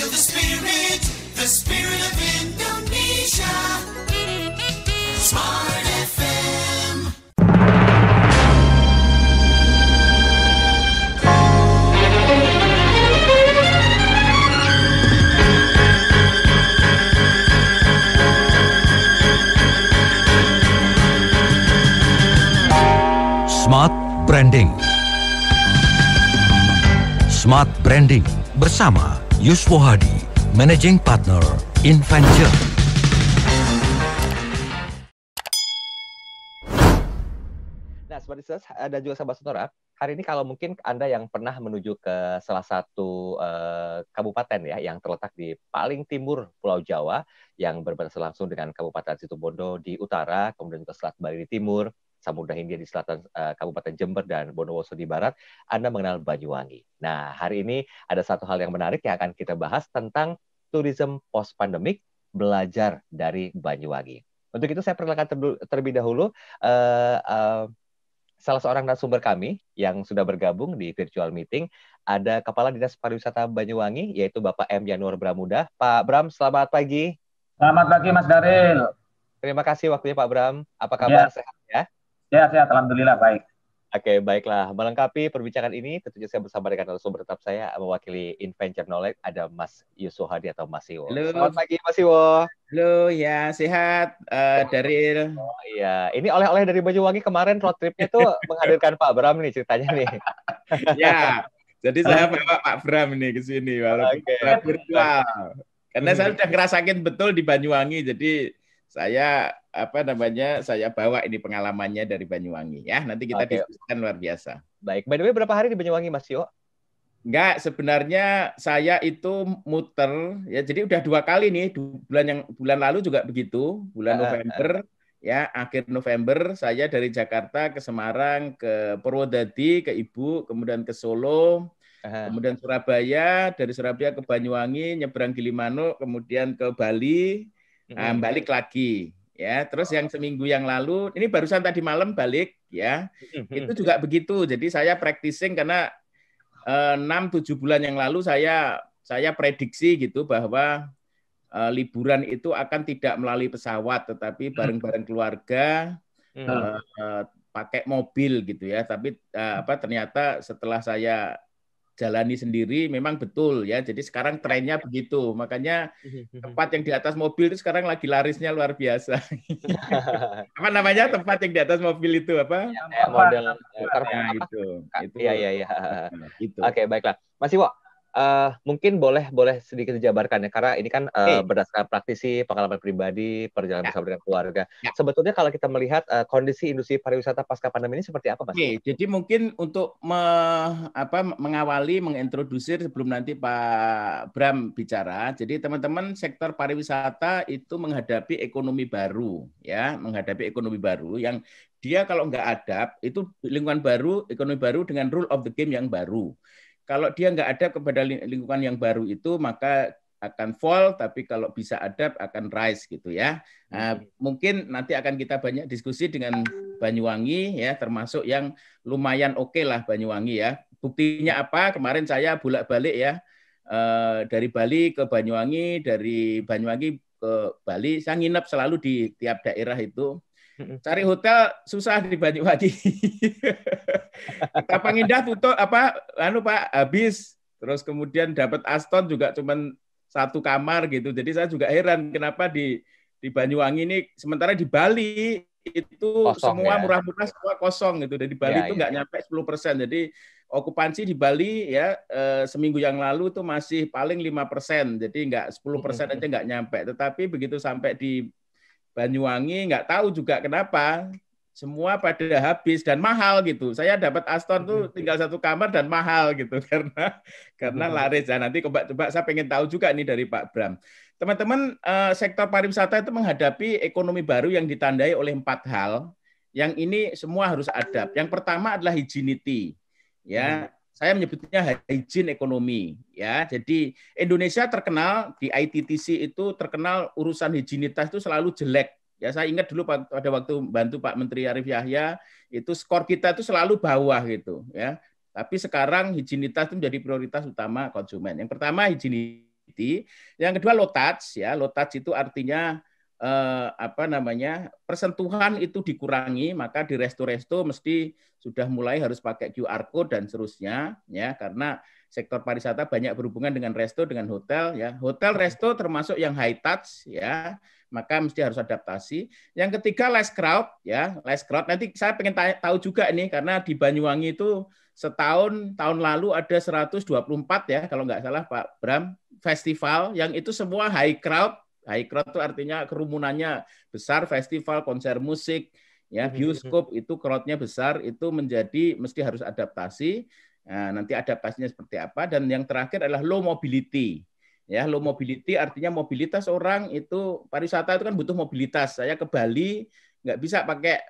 the spirit of Indonesia. Smart FM. Smart Branding. Smart Branding bersama Yuswo Hadi, Managing Partner Inventure. Nah, seperti itu ada juga sahabat Sonora. Hari ini kalau mungkin Anda yang pernah menuju ke salah satu kabupaten ya yang terletak di paling timur Pulau Jawa yang berbatasan langsung dengan Kabupaten Situbondo di utara, kemudian juga Selat Bali di timur, Samudra Hindia di selatan, Kabupaten Jember dan Bondowoso di barat, Anda mengenal Banyuwangi. Nah, hari ini ada satu hal yang menarik yang akan kita bahas tentang tourism post-pandemic, belajar dari Banyuwangi. Untuk itu saya perkenalkan terlebih dahulu salah seorang narasumber kami yang sudah bergabung di virtual meeting. Ada Kepala Dinas Pariwisata Banyuwangi, yaitu Bapak M. Yanuar Bramuda. Pak Bram, selamat pagi. Selamat pagi, Mas Daril. Terima kasih waktunya, Pak Bram. Apa Ya. kabar? Sehat ya? Sehat, alhamdulillah baik. Oke, baiklah. Melengkapi perbincangan ini, tentunya saya bersama dengan narasumber tetap saya, mewakili Inventure Knowledge, ada Mas Yuswo Hadi atau Mas Iwo. Halo. Selamat pagi, Mas Iwo. Halo, ya sehat, Daril. Oh iya, ini oleh-oleh dari Banyuwangi kemarin road tripnya tuh menghadirkan Pak Bram nih ceritanya nih. Ya, jadi saya bawa Pak Bram ini ke sini, walaupun virtual. Karena saya sudah ngerasain betul di Banyuwangi, jadi saya saya bawa ini pengalamannya dari Banyuwangi ya. Nanti kita diskusikan luar biasa. Baik, by the way berapa hari di Banyuwangi, Mas Yo? Enggak, sebenarnya saya itu muter ya. Jadi udah 2 kali nih, bulan lalu juga begitu, bulan November ya, akhir November saya dari Jakarta ke Semarang, ke Purwodadi, ke Ibu, kemudian ke Solo, kemudian Surabaya, dari Surabaya ke Banyuwangi, nyebrang Gilimanuk, kemudian ke Bali. Balik lagi ya, terus yang seminggu yang lalu ini barusan tadi malam balik ya, itu juga begitu. Jadi saya practicing karena 6-7 bulan yang lalu saya prediksi gitu bahwa liburan itu akan tidak melalui pesawat tetapi bareng-bareng keluarga, pakai mobil gitu ya. Tapi ternyata setelah saya jalani sendiri memang betul ya. Jadi sekarang trennya begitu. Makanya tempat yang di atas mobil itu sekarang lagi larisnya luar biasa. Apa namanya tempat yang di atas mobil itu apa? Model itu. Iya. Gitu. Oke, baiklah. Mas Iwo, mungkin boleh sedikit dijabarkan ya, karena ini kan berdasarkan praktisi, pengalaman pribadi, perjalanan bersama dengan keluarga. Sebetulnya kalau kita melihat kondisi industri pariwisata pasca pandemi ini seperti apa, Mas? Jadi mungkin untuk mengawali, mengintrodusir sebelum nanti Pak Bram bicara. Jadi teman-teman sektor pariwisata itu menghadapi ekonomi baru, ya, menghadapi ekonomi baru yang dia kalau nggak adap itu lingkungan baru, ekonomi baru dengan rule of the game yang baru. Kalau dia nggak ada kepada lingkungan yang baru itu, maka akan fall, tapi kalau bisa adapt akan rise gitu ya. Mungkin nanti akan kita banyak diskusi dengan Banyuwangi ya, termasuk yang lumayan oke lah Banyuwangi ya. Buktinya apa? Kemarin saya bolak-balik ya, dari Bali ke Banyuwangi, dari Banyuwangi ke Bali, saya nginep selalu di tiap daerah itu. Cari hotel susah di Banyuwangi. Kapal Indah tutup Pak habis. Terus kemudian dapat Aston juga cuman 1 kamar gitu. Jadi saya juga heran kenapa di Banyuwangi ini, sementara di Bali itu kosong, semua murah-murah semua kosong gitu. Dan di Bali itu nggak nyampe 10%. Jadi okupansi di Bali ya seminggu yang lalu itu masih paling 5%. Jadi nggak 10% aja nggak nyampe. Tetapi begitu sampai di Banyuwangi nggak tahu juga kenapa semua pada habis dan mahal gitu. Saya dapat Aston tuh tinggal 1 kamar dan mahal gitu karena laris. Nah, nanti coba saya pengen tahu juga nih dari Pak Bram. Teman-teman, sektor pariwisata itu menghadapi ekonomi baru yang ditandai oleh 4 hal. Yang ini semua harus adapt. Yang pertama adalah hygienity. Ya, saya menyebutnya hygiene ekonomi ya. Jadi Indonesia terkenal di ITTC itu terkenal urusan higienitas itu selalu jelek. Ya, saya ingat dulu pada waktu bantu Pak Menteri Arief Yahya, itu skor kita itu selalu bawah gitu ya. Tapi sekarang higienitas itu menjadi prioritas utama konsumen. Yang pertama hygienity. mobility. Yang kedua low touch ya. Low touch itu artinya persentuhan itu dikurangi, maka di resto-resto mesti sudah mulai harus pakai QR code dan seterusnya ya, karena sektor pariwisata banyak berhubungan dengan resto, dengan hotel ya. Hotel, resto termasuk yang high touch ya, maka mesti harus adaptasi. Yang ketiga less crowd ya, less crowd. Nanti saya pengen tahu juga ini karena di Banyuwangi itu tahun lalu ada 124 ya kalau nggak salah Pak Bram, festival yang itu semua high crowd. High crowd itu artinya kerumunannya besar, festival, konser musik, ya bioskop itu crowd-nya besar, itu mesti harus adaptasi. Nah, nanti adaptasinya seperti apa. Dan yang terakhir adalah low mobility. Ya, low mobility artinya mobilitas orang itu, pariwisata itu kan butuh mobilitas. Saya ke Bali nggak bisa pakai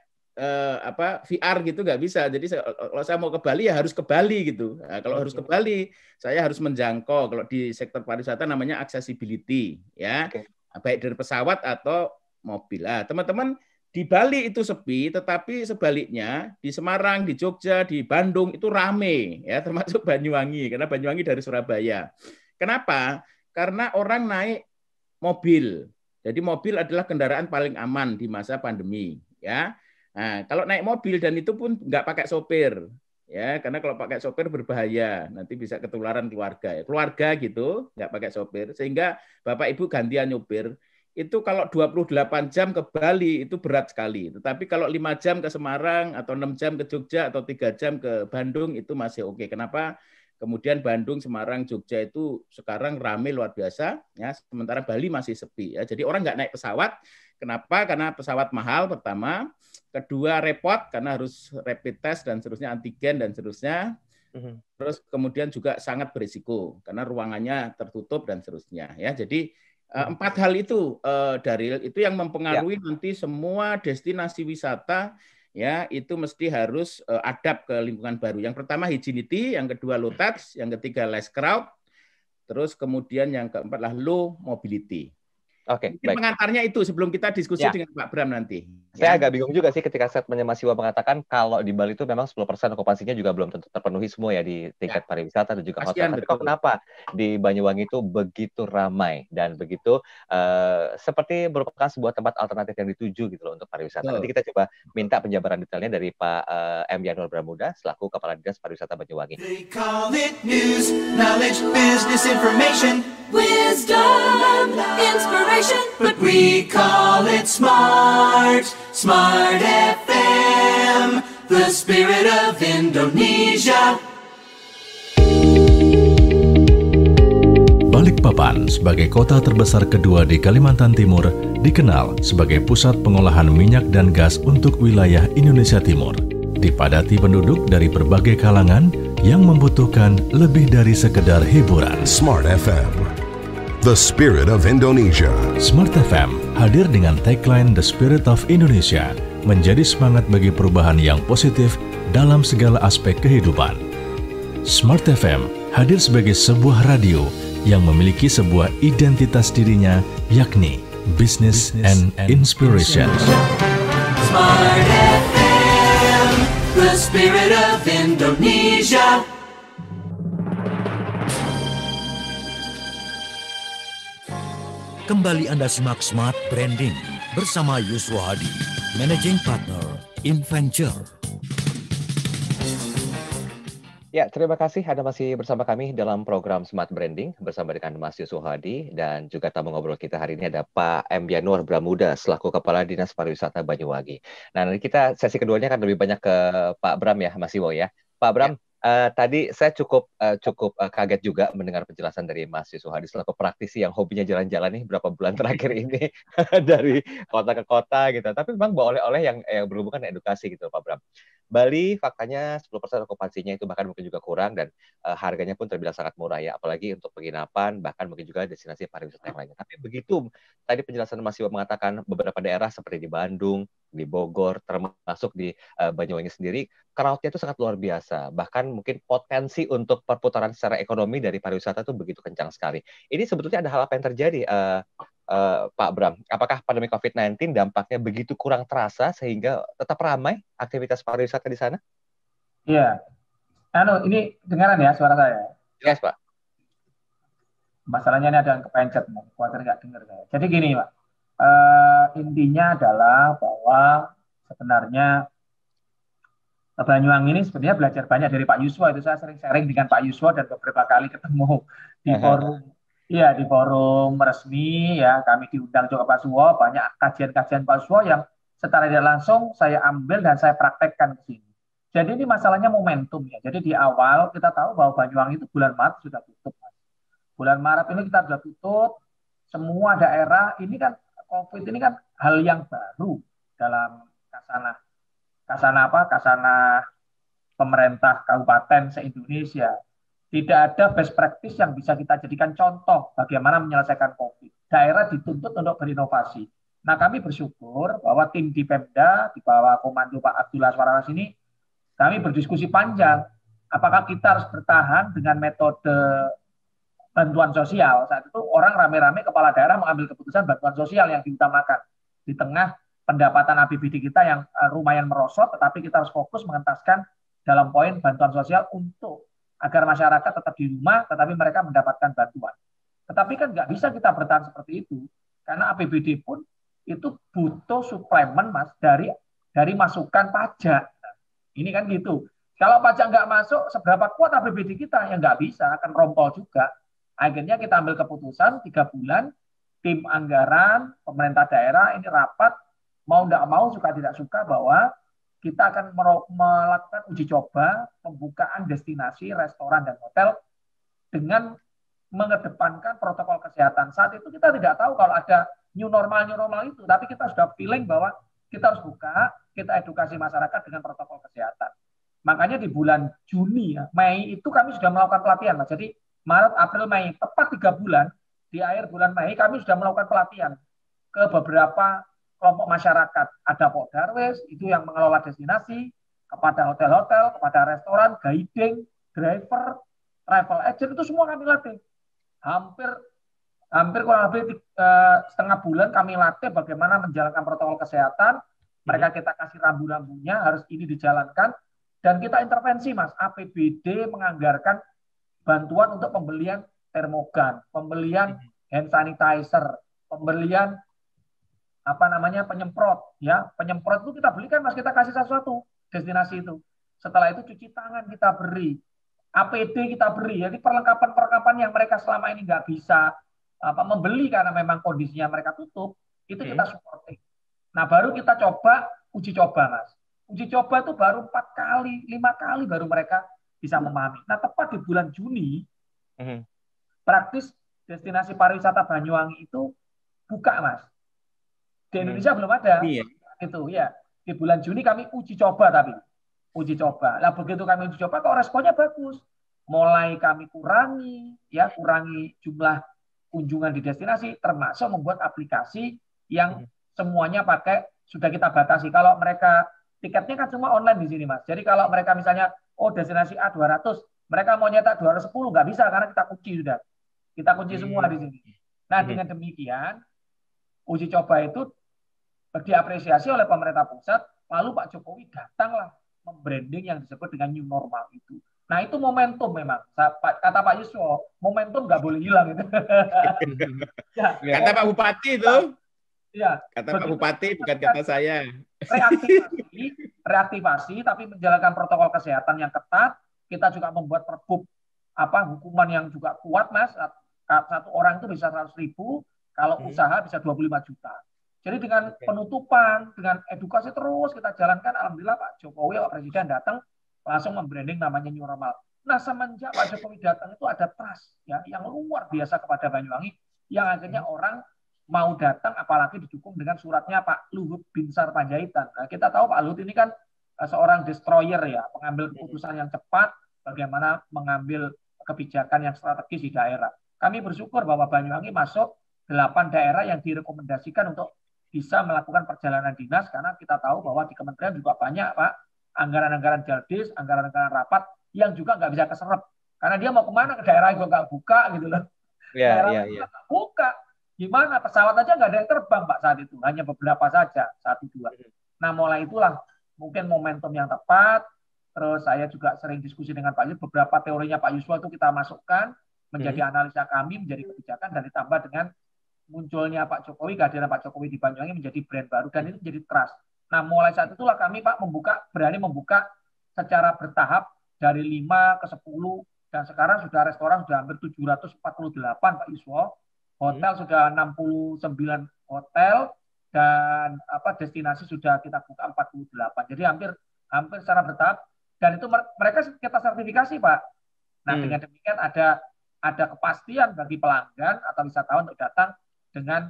VR gitu, nggak bisa. Jadi kalau saya mau ke Bali ya harus ke Bali gitu. Nah, kalau harus ke Bali saya harus menjangkau. Kalau di sektor pariwisata namanya accessibility, ya. Oke. Baik dari pesawat atau mobil. Nah, teman-teman, di Bali itu sepi, tetapi sebaliknya di Semarang, di Jogja, di Bandung itu rame, ya, termasuk Banyuwangi, karena Banyuwangi dari Surabaya. Kenapa? Karena orang naik mobil. Jadi mobil adalah kendaraan paling aman di masa pandemi, ya. Nah, kalau naik mobil dan itu pun nggak pakai sopir, ya, karena kalau pakai sopir berbahaya, nanti bisa ketularan keluarga, ya. Keluarga gitu, nggak pakai sopir, sehingga Bapak Ibu gantian nyopir. Itu kalau 28 jam ke Bali itu berat sekali. Tetapi kalau 5 jam ke Semarang atau 6 jam ke Jogja atau 3 jam ke Bandung itu masih oke. Kenapa? Kemudian Bandung, Semarang, Jogja itu sekarang ramai luar biasa, ya. Sementara Bali masih sepi, ya. Jadi orang nggak naik pesawat. Kenapa? Karena pesawat mahal pertama. Kedua repot karena harus rapid test dan seterusnya, antigen dan seterusnya. Terus kemudian juga sangat berisiko karena ruangannya tertutup dan seterusnya, ya. Jadi 4 hal itu Daryl itu yang mempengaruhi nanti semua destinasi wisata, ya, itu mesti harus adapt ke lingkungan baru. Yang pertama hygienity, yang kedua low touch, yang ketiga less crowd, terus kemudian yang keempat lah low mobility. Oke, baik. Pengantarnya itu sebelum kita diskusi dengan Pak Bram nanti. Saya agak bingung juga sih ketika statementnya Mas Iwa mengatakan kalau di Bali itu memang 10% okupansinya juga belum tentu terpenuhi semua ya di tingkat pariwisata dan juga hotel. Tapi kok kenapa di Banyuwangi itu begitu ramai dan begitu seperti merupakan sebuah tempat alternatif yang dituju gitu loh untuk pariwisata. Nanti kita coba minta penjabaran detailnya dari Pak M. Yanur Bramuda selaku Kepala Dinas Pariwisata Banyuwangi. They call it news, knowledge, business information, wisdom, inspiration, but we call it smart. Smart FM, the spirit of Indonesia. Balikpapan sebagai kota terbesar kedua di Kalimantan Timur dikenal sebagai pusat pengolahan minyak dan gas untuk wilayah Indonesia Timur. Dipadati penduduk dari berbagai kalangan yang membutuhkan lebih dari sekedar hiburan. Smart FM, the spirit of Indonesia. Smart FM hadir dengan tagline The Spirit of Indonesia, menjadi semangat bagi perubahan yang positif dalam segala aspek kehidupan. Smart FM hadir sebagai sebuah radio yang memiliki sebuah identitas dirinya, yakni Business and Inspiration. Smart FM, the spirit of Indonesia. Kembali Anda simak Smart Branding bersama Yuswo Hadi, Managing Partner InVenture. Ya, terima kasih Anda masih bersama kami dalam program Smart Branding bersama dengan Mas Yuswo Hadi dan juga tamu ngobrol kita hari ini ada Pak M. Yanur Bramuda selaku Kepala Dinas Pariwisata Banyuwangi. Nah, nanti kita sesi keduanya akan lebih banyak ke Pak Bram ya, Mas Iwo ya. Pak Bram, tadi saya cukup kaget juga mendengar penjelasan dari Mas Yuswo Hadi selaku praktisi yang hobinya jalan-jalan nih berapa bulan terakhir ini dari kota ke kota gitu. Tapi memang bawa oleh-oleh yang berhubungan dengan edukasi gitu, Pak Bram. Bali faktanya 10% okupansinya itu bahkan mungkin juga kurang dan harganya pun terbilang sangat murah ya, apalagi untuk penginapan bahkan mungkin juga destinasi pariwisata yang lainnya. Tapi begitu tadi penjelasan Mas Iwo mengatakan beberapa daerah seperti di Bandung, di Bogor, termasuk di Banyuwangi sendiri, crowd-nya itu sangat luar biasa. Bahkan mungkin potensi untuk perputaran secara ekonomi dari pariwisata itu begitu kencang sekali. Ini sebetulnya ada hal apa yang terjadi, Pak Bram? Apakah pandemi COVID-19 dampaknya begitu kurang terasa sehingga tetap ramai aktivitas pariwisata di sana? Iya. Ini dengaran ya suara saya? Yes, Pak. Masalahnya ini ada yang kepencet, khawatir nggak dengar saya. Jadi gini, Pak. Intinya adalah bahwa sebenarnya Banyuwangi ini sebenarnya belajar banyak dari Pak Yuswo. Itu saya sering sharing dengan Pak Yuswo dan beberapa kali ketemu di forum, ya di forum resmi ya. Kami diundang juga Pak Yuswo, banyak kajian-kajian Pak Yuswo yang secara tidak langsung saya ambil dan saya praktekkan ke sini. Jadi ini masalahnya momentum ya. Jadi di awal kita tahu bahwa Banyuwangi itu bulan Maret sudah tutup. Bulan Maret ini kita sudah tutup, semua daerah ini kan COVID ini kan hal yang baru dalam kasana pemerintah kabupaten se-Indonesia. Tidak ada best practice yang bisa kita jadikan contoh bagaimana menyelesaikan COVID. Daerah dituntut untuk berinovasi. Nah, kami bersyukur bahwa tim di Pemda di bawah komando Pak Abdullah Swaranas ini kami berdiskusi panjang apakah kita harus bertahan dengan metode bantuan sosial. Saat itu orang rame-rame kepala daerah mengambil keputusan bantuan sosial yang diutamakan di tengah pendapatan APBD kita yang lumayan merosot, tetapi kita harus fokus mengentaskan dalam poin bantuan sosial untuk agar masyarakat tetap di rumah, tetapi mereka mendapatkan bantuan. Tetapi kan nggak bisa kita bertahan seperti itu, karena APBD pun itu butuh suplemen, Mas, dari masukan pajak. Nah, ini kan gitu. Kalau pajak nggak masuk, seberapa kuat APBD kita? Ya nggak bisa, akan rompol juga. Akhirnya kita ambil keputusan 3 bulan, tim anggaran, pemerintah daerah ini rapat, mau tidak mau, suka tidak suka, bahwa kita akan melakukan uji coba pembukaan destinasi, restoran, dan hotel dengan mengedepankan protokol kesehatan. Saat itu kita tidak tahu kalau ada new normal itu, tapi kita sudah feeling bahwa kita harus buka, kita edukasi masyarakat dengan protokol kesehatan. Makanya di bulan Juni, Mei itu kami sudah melakukan pelatihan, Mas. Jadi Maret, April, Mei, tepat 3 bulan, di akhir bulan Mei kami sudah melakukan pelatihan ke beberapa kelompok masyarakat. Ada Pok Darwes, itu yang mengelola destinasi, kepada hotel-hotel, kepada restoran, guiding, driver, travel agent, itu semua kami latih. Hampir kurang lebih setengah bulan kami latih bagaimana menjalankan protokol kesehatan. Mereka kita kasih rambu-rambunya, harus ini dijalankan. Dan kita intervensi, Mas. APBD menganggarkan bantuan untuk pembelian termogan, pembelian hand sanitizer, pembelian penyemprot, ya. Penyemprot itu kita belikan, Mas, kita kasih satu-satu destinasi itu. Setelah itu cuci tangan kita beri, APD kita beri. Jadi perlengkapan yang mereka selama ini nggak bisa membeli karena memang kondisinya mereka tutup, itu kita supporting. Nah, baru kita coba uji coba, Mas. Uji coba itu baru 4 kali, 5 kali baru mereka bisa memahami. Nah, tepat di bulan Juni, praktis destinasi pariwisata Banyuwangi itu buka, Mas. Di Indonesia belum ada. Itu ya. Di bulan Juni kami uji coba, tapi uji coba. Nah, begitu kami uji coba kok responnya bagus. Mulai kami kurangi jumlah kunjungan di destinasi, termasuk membuat aplikasi yang semuanya sudah kita batasi. Kalau mereka tiketnya kan semua online di sini, Mas. Jadi kalau mereka misalnya destinasi A 200, mereka mau nyetak 210 nggak bisa karena kita kunci sudah. Kita kunci semua di sini. Nah, dengan demikian uji coba itu diapresiasi oleh pemerintah pusat, lalu Pak Jokowi datanglah membranding yang disebut dengan new normal itu. Nah, itu momentum memang. Kata Pak Yuswo, momentum nggak boleh hilang. Itu. Kata Pak Bupati itu. Ya, kata Pak Bupati, bukan kata saya. Reaktivasi, tapi menjalankan protokol kesehatan yang ketat. Kita juga membuat pergub hukuman yang juga kuat, Mas. Satu orang itu bisa 100.000, kalau usaha bisa 25 juta. Jadi dengan penutupan, dengan edukasi terus kita jalankan, alhamdulillah Pak Jokowi, Pak Presiden datang langsung membranding namanya new normal. Nah, semenjak Pak Jokowi datang itu ada trust ya yang luar biasa kepada Banyuwangi, yang akhirnya orang mau datang, apalagi didukung dengan suratnya Pak Luhut Binsar Panjaitan. Nah, kita tahu Pak Luhut ini kan seorang destroyer ya, pengambil keputusan yang cepat, bagaimana mengambil kebijakan yang strategis di daerah. Kami bersyukur bahwa Banyuwangi masuk 8 daerah yang direkomendasikan untuk bisa melakukan perjalanan dinas, karena kita tahu bahwa di kementerian juga banyak, Pak, anggaran-anggaran jaldes, anggaran-anggaran rapat yang juga nggak bisa keserap. Karena dia mau kemana, ke daerah juga nggak buka gitu loh. Iya. Nggak buka. Gimana, pesawat aja nggak ada yang terbang, Pak, saat itu. Hanya beberapa saja, 1-2. Nah, mulai itulah mungkin momentum yang tepat. Terus saya juga sering diskusi dengan Pak Yuswo, beberapa teorinya Pak Yuswo itu kita masukkan. menjadi analisa kami, menjadi kebijakan, dan ditambah dengan munculnya Pak Jokowi, kehadiran Pak Jokowi di Banyuwangi menjadi brand baru, dan itu menjadi trust. Nah, mulai saat itulah kami Pak berani membuka secara bertahap dari 5 ke 10, dan sekarang restoran sudah hampir 748 Pak Yuswo, hotel sudah 69 hotel, dan destinasi sudah kita buka 48. Jadi hampir secara bertahap, dan itu mereka kita sertifikasi Pak. Nah, dengan demikian ada kepastian bagi pelanggan atau wisatawan untuk datang dengan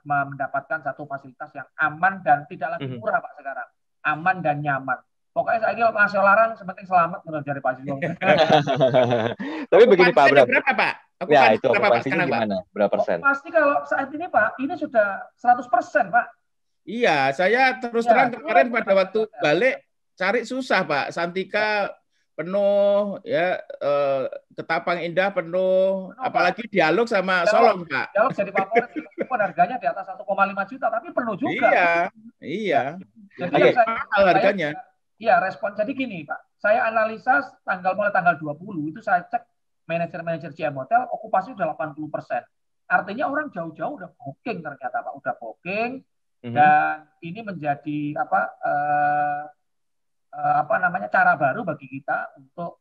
mendapatkan satu fasilitas yang aman dan tidak lagi murah Pak sekarang. Aman dan nyaman. Pokoknya saya kira ngasih larang sepenting selamat menurut dari Pak Yuswo. Tapi begini Pak Abram. Berapa Pak? Ya, itu okupansinya gimana? Berapa persen? Pasti kalau saat ini Pak, ini sudah 100% Pak. Iya, saya terus terang kemarin pada waktu balik cari susah Pak. Santika penuh, ya Ketapang Indah penuh, apalagi Dialog sama Solong Pak. Dialog jadi favorit, harganya di atas 1,5 juta, tapi penuh juga. Iya. Jadi harganya. Iya, respon. Jadi gini Pak, saya analisa mulai tanggal 20 itu saya cek manajer GM Hotel okupasi udah 80%. Artinya orang jauh-jauh udah booking ternyata Pak, udah booking, dan ini menjadi cara baru bagi kita untuk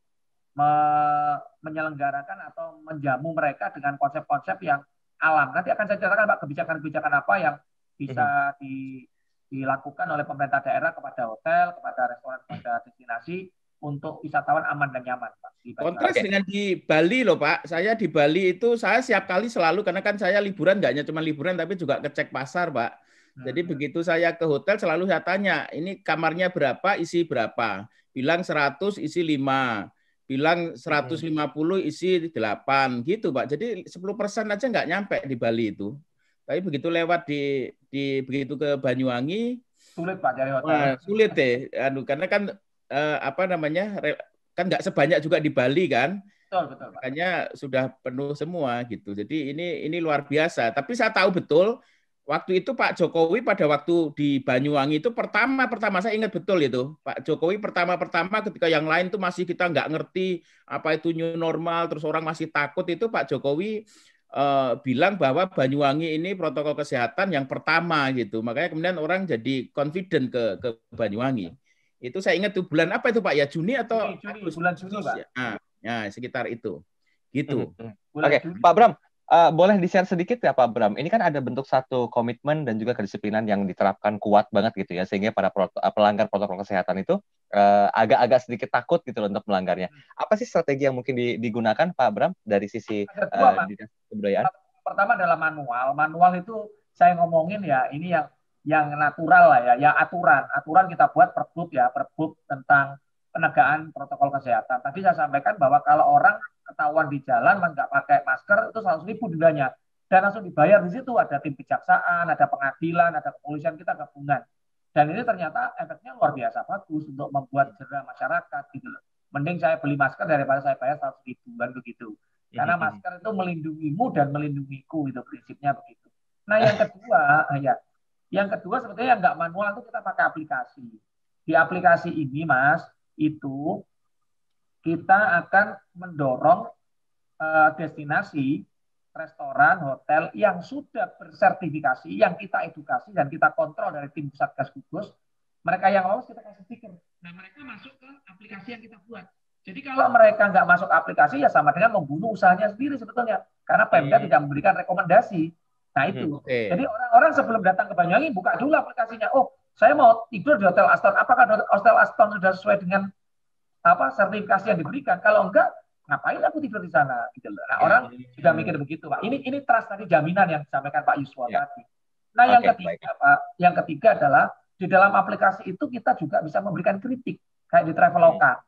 menyelenggarakan atau menjamu mereka dengan konsep-konsep yang alam. Nanti akan saya ceritakan Pak kebijakan-kebijakan apa yang bisa dilakukan oleh pemerintah daerah kepada hotel, kepada restoran, kepada destinasi untuk wisatawan aman dan nyaman Pak. Kontras dengan di Bali loh Pak. Saya di Bali itu saya siap kali selalu, karena kan saya liburan nggak hanya cuma liburan tapi juga ngecek pasar Pak. Jadi begitu saya ke hotel selalu saya tanya, ini kamarnya berapa, isi berapa. Bilang 100, isi 5. Bilang 150, isi 8. Gitu Pak. Jadi 10% aja nggak nyampe di Bali itu. Tapi begitu lewat begitu ke Banyuwangi, sulit Pak cari hotel. Nah, sulit karena kan kan nggak sebanyak juga di Bali kan. Betul Pak. Makanya sudah penuh semua gitu. Jadi ini luar biasa. Tapi saya tahu betul waktu itu Pak Jokowi pada waktu di Banyuwangi itu pertama saya ingat betul itu Pak Jokowi pertama ketika yang lain tuh masih kita nggak ngerti apa itu new normal, terus orang masih takut, itu Pak Jokowi bilang bahwa Banyuwangi ini protokol kesehatan yang pertama gitu. Makanya kemudian orang jadi confident ke Banyuwangi. Itu saya ingat tuh bulan apa itu Pak ya, Juni atau bulan Juni Pak. Ya sekitar itu. Gitu. Oke, Pak Bram, boleh di-share sedikit ya Pak Bram. Ini kan ada bentuk satu komitmen dan juga kedisiplinan yang diterapkan kuat banget gitu ya, sehingga para pelanggar protokol kesehatan itu agak-agak sedikit takut gitu loh untuk melanggarnya. Apa sih strategi yang mungkin digunakan Pak Bram dari sisi dinas kebudayaan? Pertama adalah manual. Manual itu saya ngomongin ya, ini yang natural lah ya aturan kita buat Pergub tentang penegakan protokol kesehatan. Tadi saya sampaikan bahwa kalau orang ketahuan di jalan nggak pakai masker itu 100.000 dendanya, dan langsung dibayar. Di situ ada tim kejaksaan, ada pengadilan, ada kepolisian, kita gabungan. Dan ini ternyata efeknya luar biasa bagus untuk membuat jera masyarakat gitu loh. Mending saya beli masker daripada saya bayar 100.000 kan begitu. Karena masker itu melindungimu dan melindungiku, itu prinsipnya begitu. Nah yang kedua sebetulnya yang nggak manual itu kita pakai aplikasi. Di aplikasi ini Mas, itu kita akan mendorong destinasi, restoran, hotel yang sudah bersertifikasi, yang kita edukasi dan kita kontrol dari tim Satgas Gugus. Mereka yang lolos kita kasih stiker. Nah mereka masuk ke aplikasi yang kita buat. Jadi kalau mereka nggak masuk aplikasi ya sama dengan membunuh usahanya sendiri sebetulnya. Karena Pemda tidak memberikan rekomendasi. Nah itu. Jadi orang-orang sebelum datang ke Banyuwangi buka dulu aplikasinya. Oh, saya mau tidur di Hotel Aston. Apakah Hotel Aston sudah sesuai dengan sertifikasi yang diberikan? Kalau enggak, ngapain aku tidur di sana? Gitu. Nah, orang sudah mikir begitu, Pak. Ini trust tadi, jaminan yang disampaikan Pak Yuswo tadi. Nah, yang ketiga adalah di dalam aplikasi itu kita juga bisa memberikan kritik kayak di Traveloka.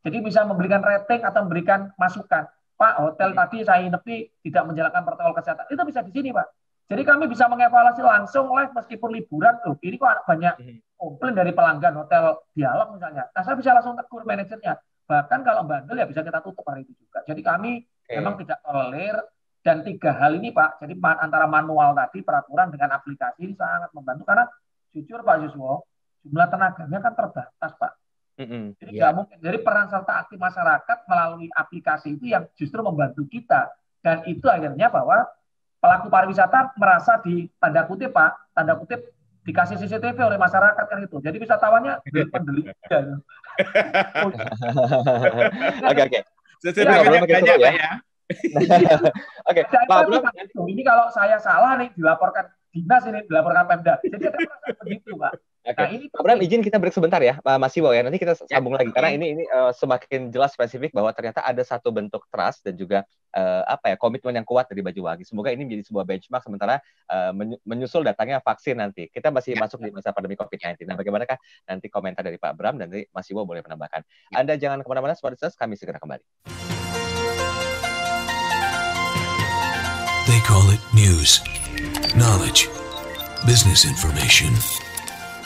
Jadi bisa memberikan rating atau memberikan masukan. Pak, hotel tadi saya nepi tidak menjalankan protokol kesehatan. Itu bisa di sini, Pak. Jadi kami bisa mengevaluasi langsung live meskipun liburan. Loh, ini kok banyak komplain dari pelanggan hotel Dialog misalnya. Nah, saya bisa langsung tegur manajernya. Bahkan kalau bandel ya bisa kita tutup hari itu juga. Jadi kami memang tidak tolerir, dan 3 hal ini Pak. Jadi antara manual tadi, peraturan dengan aplikasi ini sangat membantu. Karena jujur Pak Yuswo, jumlah tenaganya kan terbatas Pak. Jadi nggak mungkin. Jadi peran serta aktif masyarakat melalui aplikasi itu yang justru membantu kita Dan itu akhirnya bahwa pelaku pariwisata merasa di tanda kutip dikasih CCTV oleh masyarakat kan itu. Jadi wisatawannya pendelitian. Oke. CCTV-nya banyak Pak ya. Oke, Pak Abram. Ini kalau saya salah nih dilaporkan dinas ini, dilaporkan Pemda. Jadi ada merasa begitu, Pak. Oke, Pak Abram izin kita break sebentar ya, Mas Iwo ya. Nanti kita sambung lagi karena ini semakin jelas spesifik bahwa ternyata ada satu bentuk trust dan juga komitmen yang kuat dari Banyuwangi. Semoga ini menjadi sebuah benchmark sementara menyusul datangnya vaksin nanti. Kita masih masuk di masa pandemi COVID-19. Nah, bagaimanakah nanti komentar dari Pak Abram dan dari Mas Iwo boleh menambahkan. Anda jangan kemana-mana, Smarters, kami segera kembali. They call it news, knowledge, business information,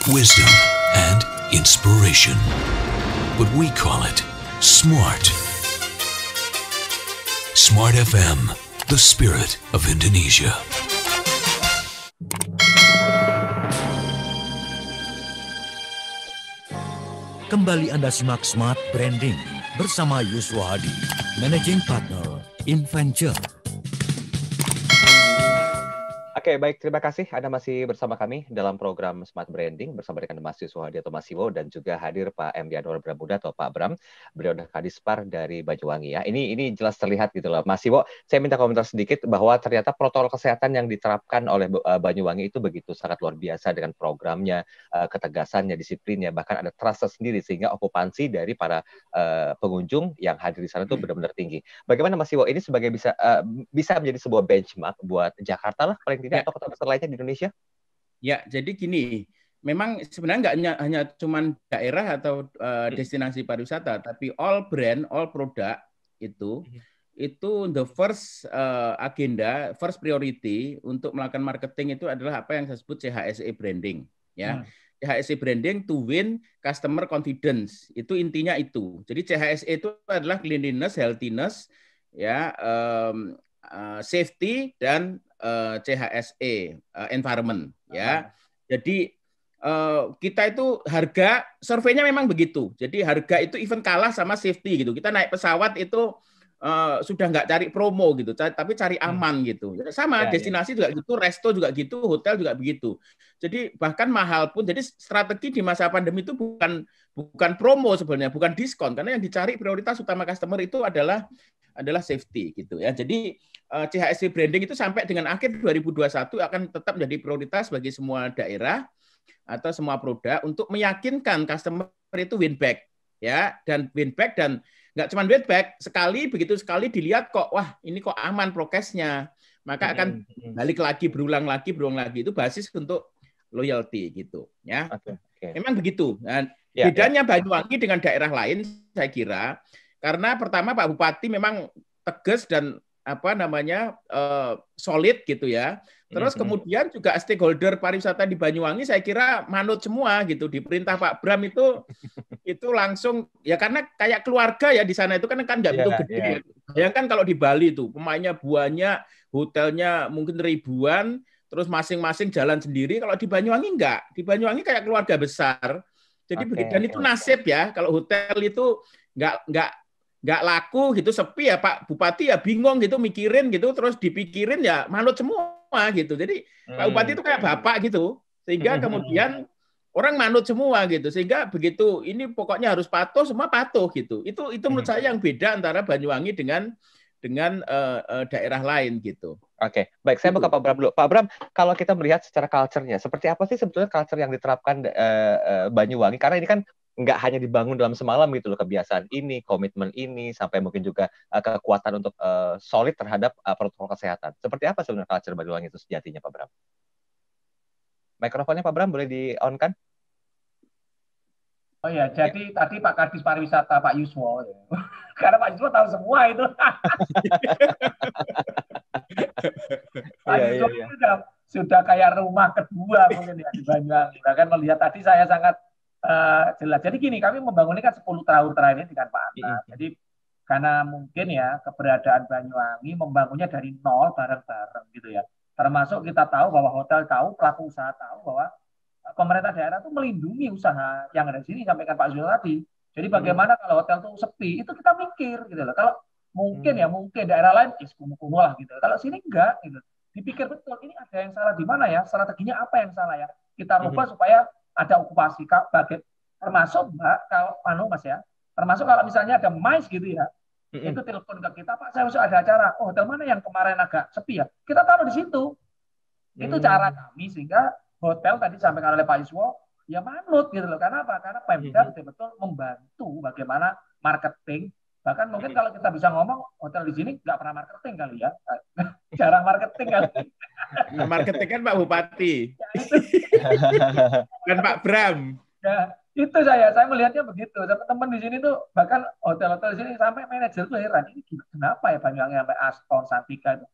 wisdom, and inspiration. But we call it smart. Smart FM, the spirit of Indonesia. Kembali Anda simak Smart Branding bersama Yuswa Hadi, Managing Partner InVenture. Oke, baik. Terima kasih Anda masih bersama kami dalam program Smart Branding bersama dengan Mas Yuswa Hadi atau Mas Iwo dan juga hadir Pak M. Anwar Bramuda atau Pak Abram. Beliau adalah Kadispar dari Banyuwangi ya. Ini jelas terlihat gitu loh. Mas Iwo, saya minta komentar sedikit bahwa ternyata protokol kesehatan yang diterapkan oleh Banyuwangi itu begitu sangat luar biasa dengan programnya, ketegasannya, disiplinnya, bahkan ada trust sendiri sehingga okupansi dari para pengunjung yang hadir di sana itu benar-benar tinggi. Bagaimana Mas Iwo, ini sebagai bisa menjadi sebuah benchmark buat Jakarta lah paling tidak atau kota besar lainnya di Indonesia? Ya, jadi gini, memang sebenarnya nggak hanya cuman daerah atau destinasi pariwisata, tapi all brand, all product itu the first agenda, first priority untuk melakukan marketing itu adalah apa yang saya sebut CHSE branding, ya. CHSE branding to win customer confidence. Itu intinya itu. Jadi CHSE itu adalah cleanliness, healthiness, ya, safety dan CHSE environment ya. Jadi kita itu harga surveinya memang begitu. Jadi harga itu even kalah sama safety gitu. Kita naik pesawat itu sudah nggak cari promo gitu, tapi cari aman gitu. Sama destinasi juga gitu, resto juga gitu, hotel juga begitu. Jadi bahkan mahal pun. Jadi strategi di masa pandemi itu bukan promo sebenarnya, bukan diskon, karena yang dicari prioritas utama customer itu adalah safety gitu ya. Jadi CHSE branding itu sampai dengan akhir 2021 akan tetap menjadi prioritas bagi semua daerah atau semua produk untuk meyakinkan customer itu win back ya, dan win back dan nggak cuma win back begitu sekali dilihat kok wah ini kok aman prokesnya, maka akan balik lagi berulang lagi itu basis untuk loyalty gitu ya. Memang begitu. Nah, bedanya Banyuwangi dengan daerah lain saya kira karena pertama Pak Bupati memang tegas dan solid gitu ya. Terus kemudian juga stakeholder pariwisata di Banyuwangi saya kira manut semua gitu. Di perintah Pak Bram itu langsung ya karena kayak keluarga ya di sana itu kan nggak begitu gede. Bayangkan kalau di Bali itu pemainnya banyak, hotelnya mungkin ribuan, terus masing-masing jalan sendiri. Kalau di Banyuwangi enggak. Di Banyuwangi kayak keluarga besar. Jadi begitu dan itu nasib ya. Kalau hotel itu nggak laku gitu, sepi ya Pak Bupati ya bingung gitu mikirin gitu, terus dipikirin ya manut semua gitu. Jadi Pak Bupati itu kayak bapak gitu, sehingga kemudian orang manut semua gitu, sehingga begitu ini pokoknya harus patuh, semua patuh gitu. Itu menurut saya yang beda antara Banyuwangi dengan daerah lain gitu. Oke, baik. Saya mau ke Pak Bram dulu. Pak Bram, kalau kita melihat secara culture-nya, seperti apa sih sebetulnya culture yang diterapkan Banyuwangi? Karena ini kan nggak hanya dibangun dalam semalam gitu loh, kebiasaan ini, komitmen ini, sampai mungkin juga kekuatan untuk solid terhadap protokol kesehatan. Seperti apa sebenarnya culture Banyuwangi itu sejatinya, Pak Bram? Mikrofonnya Pak Bram boleh di-on-kan? Oh ya, jadi tadi Pak Kadis Pariwisata Pak Yuswo, ya. Karena Pak Yuswo tahu semua itu. Pak Yuswo sudah kayak rumah kedua mungkin ya di Banyuwangi. Bahkan melihat tadi saya sangat jelas. Jadi gini, kami membangun ini kan 10 tahun terakhir ini dengan Pak Anna. Jadi karena mungkin ya keberadaan Banyuwangi membangunnya dari nol bareng-bareng gitu ya. Termasuk kita tahu bahwa hotel tahu, pelaku usaha tahu bahwa pemerintah daerah itu melindungi usaha yang ada di sini, sampaikan Pak Zul tadi. Jadi bagaimana kalau hotel itu sepi, itu kita mikir gitu loh. Kalau Mungkin mungkin daerah lain kumuh-kumuh lah gitu. Kalau sini enggak gitu. Dipikir betul, ini ada yang salah di mana ya? Strateginya apa yang salah ya? Kita rubah supaya ada okupasi. Termasuk Mbak, kalau Mas ya, termasuk kalau misalnya ada MICE gitu ya, itu telepon ke kita, Pak, saya harus ada acara. Oh, hotel mana yang kemarin agak sepi ya? Kita taruh di situ. Itu cara kami sehingga hotel tadi disampaikan oleh Pak Yuswo ya manut gitu loh. Karena apa? Karena Pemda betul-betul membantu bagaimana marketing. Bahkan mungkin kalau kita bisa ngomong hotel di sini nggak pernah marketing kali ya, jarang marketing kali. Marketing kan Pak Bupati dan Pak Bram. Ya itu saya melihatnya begitu. Teman-teman di sini tuh bahkan hotel-hotel di sini sampai manajer tuh heran, ini kenapa ya Banyuwangi sampai Aston, Santika itu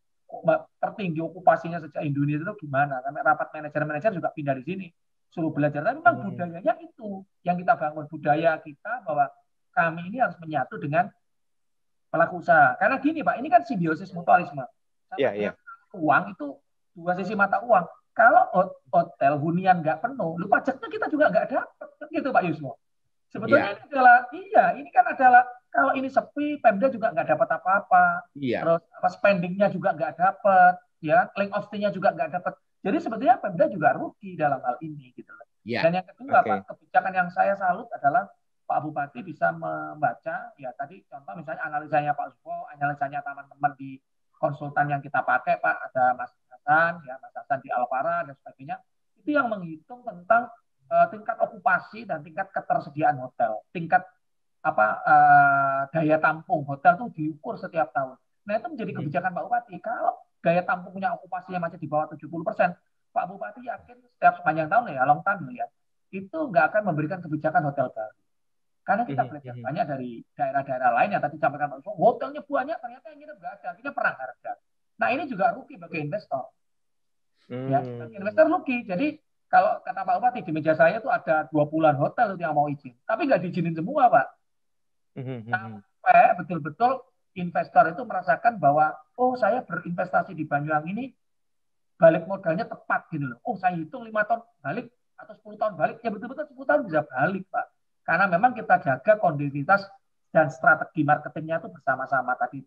tertinggi okupasinya sejak Indonesia itu gimana? Sampai rapat manajer juga pindah di sini, suruh belajar. Tapi memang budayanya itu yang kita bangun, budaya kita bahwa kami ini harus menyatu dengan pelaku usaha. Karena gini Pak, ini kan simbiosis mutualisme. Uang itu dua sisi mata uang. Kalau hotel hunian nggak penuh, lu pajaknya kita juga nggak dapat, gitu Pak Yuswo. Sebetulnya ini kan adalah kalau ini sepi, Pemda juga nggak dapat apa-apa. Terus spendingnya juga nggak dapat, ya, link of stay-nya juga nggak dapat. Jadi sebetulnya Pemda juga rugi dalam hal ini, gitu. Dan yang kedua Pak, kebijakan yang saya salut adalah Pak Bupati bisa membaca, ya tadi contoh misalnya analisanya Pak Yuswo, analisanya teman-teman di konsultan yang kita pakai Pak, ada Mas Hasan di Alvara dan sebagainya, itu yang menghitung tentang tingkat okupasi dan tingkat ketersediaan hotel, tingkat daya tampung hotel itu diukur setiap tahun. Nah itu menjadi kebijakan Pak Bupati. Kalau daya tampungnya okupasinya masih di bawah 70%, Pak Bupati yakin setiap sepanjang tahun ya, long time ya, itu nggak akan memberikan kebijakan hotel baru. Karena kita belajar banyak dari daerah-daerah lain yang tadi sampaikan Pak Yuswo, hotelnya banyak, ternyata yang nginep nggak ada, akhirnya perang harga. Nah ini juga rugi bagi investor. Ya, bagi investor rugi. Jadi kalau kata Pak Bupati, di meja saya itu ada 20-an hotel yang mau izin, tapi nggak diizinin semua Pak. Sampai betul-betul investor itu merasakan bahwa, oh saya berinvestasi di Banyuwangi ini, balik modalnya tepat gitu loh. Oh saya hitung 5 tahun balik atau 10 tahun balik, ya betul-betul 10 tahun bisa balik Pak. Karena memang kita jaga kondivitas dan strategi marketingnya itu bersama-sama tadi.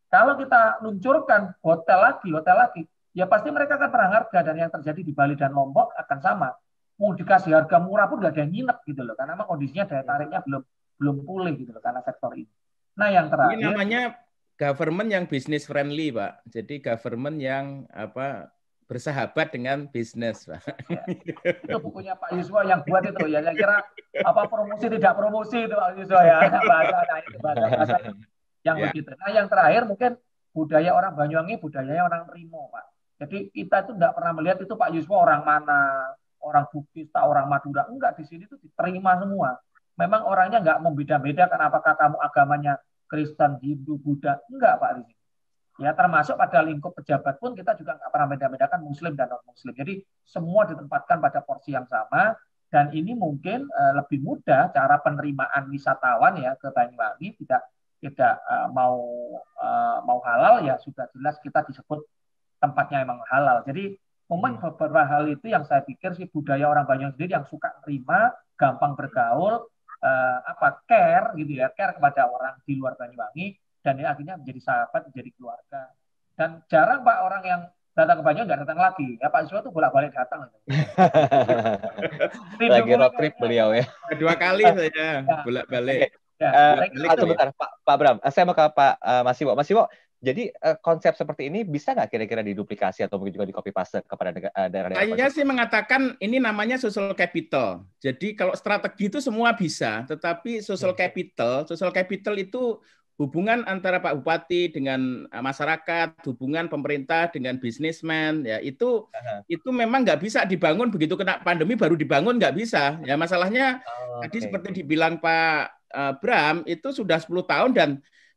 Kalau kita luncurkan hotel lagi, ya pasti mereka akan perang harga, dan yang terjadi di Bali dan Lombok akan sama. Mau dikasih harga murah pun nggak ada yang nginep gitu loh, karena memang kondisinya daya tariknya belum pulih gitu loh karena sektor ini. Nah yang terakhir. Ini namanya government yang business friendly Pak. Jadi government yang bersahabat dengan bisnis, Pak. Ya, itu bukunya Pak Yuswo yang buat itu ya. Saya kira promosi tidak promosi itu Pak Yuswo ya. Bahasa yang begitu. Nah yang terakhir mungkin budaya orang Banyuwangi, budayanya orang Rimo Pak. Jadi kita itu tidak pernah melihat itu Pak Yuswo orang mana, orang Bugis, orang Madura. Enggak, di sini itu diterima semua. Memang orangnya enggak membeda-bedakan apakah kamu agamanya Kristen, Hindu, Buddha. Enggak Pak di sini. Ya termasuk pada lingkup pejabat pun kita juga nggak pernah beda-bedakan Muslim dan non-Muslim. Jadi semua ditempatkan pada porsi yang sama, dan ini mungkin lebih mudah cara penerimaan wisatawan ya ke Banyuwangi, tidak mau halal ya sudah jelas kita disebut tempatnya emang halal. Jadi memang beberapa hal itu yang saya pikir sih budaya orang Banyuwangi sendiri yang suka terima, gampang bergaul, care gitu ya, care kepada orang di luar Banyuwangi. Dan ini akhirnya menjadi sahabat, menjadi keluarga. Dan jarang Pak orang yang datang ke Banyuwangi nggak datang lagi. Ya Pak Yuswo itu bolak-balik datang. Lagi road trip beliau ya. 2 kali saya bolak-balik. Sebentar Pak Bram, saya mau ke Pak Mas Iwo. Mas Iwo, jadi konsep seperti ini bisa nggak kira-kira diduplikasi atau mungkin juga di copy paste kepada daerah-daerah? Saya sih mengatakan ini namanya social capital. Jadi kalau strategi itu semua bisa, tetapi social capital itu hubungan antara Pak Bupati dengan masyarakat, hubungan pemerintah dengan bisnismen, ya itu memang nggak bisa dibangun begitu kena pandemi baru dibangun, nggak bisa. Ya masalahnya tadi seperti dibilang Pak Bram itu sudah 10 tahun dan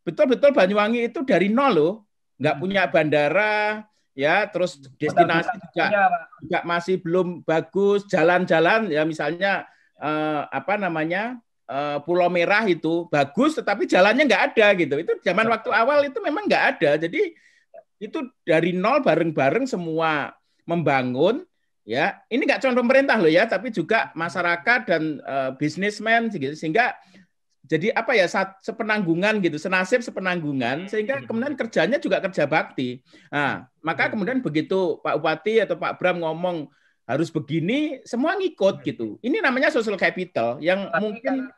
betul-betul Banyuwangi itu dari nol loh, nggak punya bandara, ya terus destinasi juga masih belum bagus, jalan-jalan ya misalnya Pulau Merah itu bagus, tetapi jalannya nggak ada gitu. Itu zaman waktu awal itu memang nggak ada. Jadi itu dari nol bareng-bareng semua membangun. Ya, ini nggak cuma pemerintah loh ya, tapi juga masyarakat dan bisnismen gitu. Sehingga jadi apa ya, sepenanggungan gitu, senasib sepenanggungan, sehingga kemudian kerjanya juga kerja bakti. Nah, maka kemudian begitu Pak Bupati atau Pak Bram ngomong harus begini, semua ngikut gitu. Ini namanya social capital yang tapi mungkin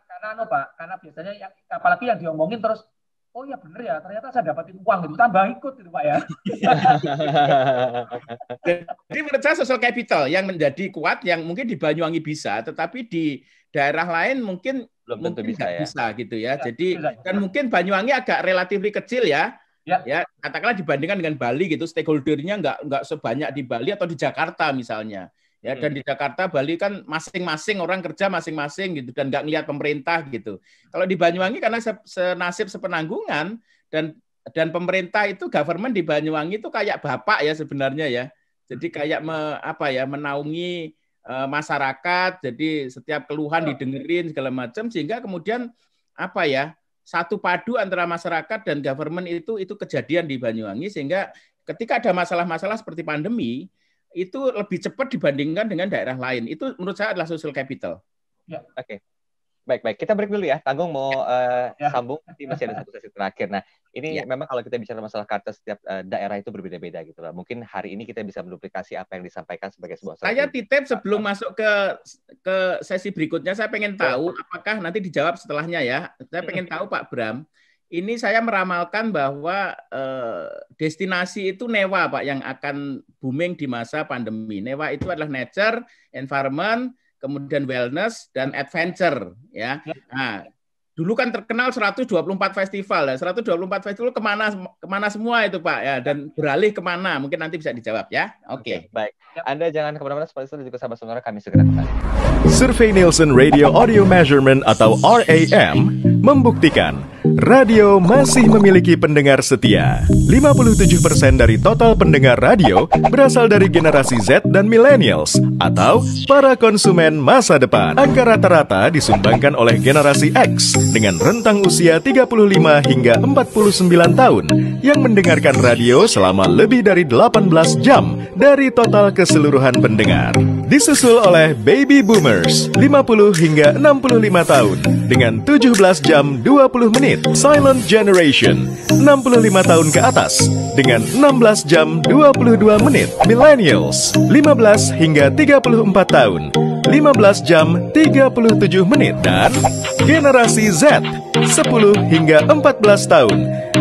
karena biasanya apalagi yang diomongin terus, oh ya bener ya, ternyata saya dapatin uang gitu, tambah ikut gitu Pak ya. Jadi menurut saya social capital yang menjadi kuat, yang mungkin di Banyuwangi bisa, tetapi di daerah lain mungkin belum tentu bisa gitu ya. Jadi kan mungkin Banyuwangi agak relatif kecil ya. Ya, katakanlah dibandingkan dengan Bali gitu, stakeholdernya nggak sebanyak di Bali atau di Jakarta misalnya. Ya, dan di Jakarta, Bali kan masing-masing orang kerja masing-masing gitu dan nggak ngelihat pemerintah gitu. Kalau di Banyuwangi karena senasib sepenanggungan dan pemerintah itu, government di Banyuwangi itu kayak bapak ya sebenarnya ya. Jadi kayak menaungi masyarakat, jadi setiap keluhan didengerin segala macam, sehingga kemudian satu padu antara masyarakat dan government itu kejadian di Banyuwangi, sehingga ketika ada masalah-masalah seperti pandemi itu lebih cepat dibandingkan dengan daerah lain. Itu menurut saya adalah social capital. Ya, oke. Baik. Kita break dulu ya. Tanggung mau sambung, nanti masih ada satu sesi terakhir. Nah, ini memang kalau kita bicara masalah kartu, setiap daerah itu berbeda-beda gitu lah. Mungkin hari ini kita bisa menduplikasi apa yang disampaikan sebagai sebuah strategi. Saya titip sebelum masuk ke sesi berikutnya, saya pengen tahu, apakah nanti dijawab setelahnya ya. Saya pengen tahu Pak Bram, ini saya meramalkan bahwa destinasi itu Newa Pak yang akan booming di masa pandemi. Newa itu adalah nature, environment, kemudian wellness dan adventure ya. Nah, dulu kan terkenal 124 festival ya. 124 festival kemana semua itu Pak ya, dan beralih kemana? Mungkin nanti bisa dijawab ya. Oke. Baik. Anda jangan kemana-mana, seperti itu juga sahabat Sonora, kami segera kembali. Survei Nielsen Radio Audio Measurement atau RAM membuktikan radio masih memiliki pendengar setia. 57% dari total pendengar radio berasal dari generasi Z dan millennials atau para konsumen masa depan. Angka rata-rata disumbangkan oleh generasi X dengan rentang usia 35 hingga 49 tahun yang mendengarkan radio selama lebih dari 18 jam dari total keseluruhan pendengar. Disusul oleh baby boomers 50 hingga 65 tahun dengan 17 jam 20 menit. Silent Generation 65 tahun ke atas dengan 16 jam 22 menit. Millennials 15 hingga 34 tahun 15 jam 37 menit. Dan generasi Z 10 hingga 14 tahun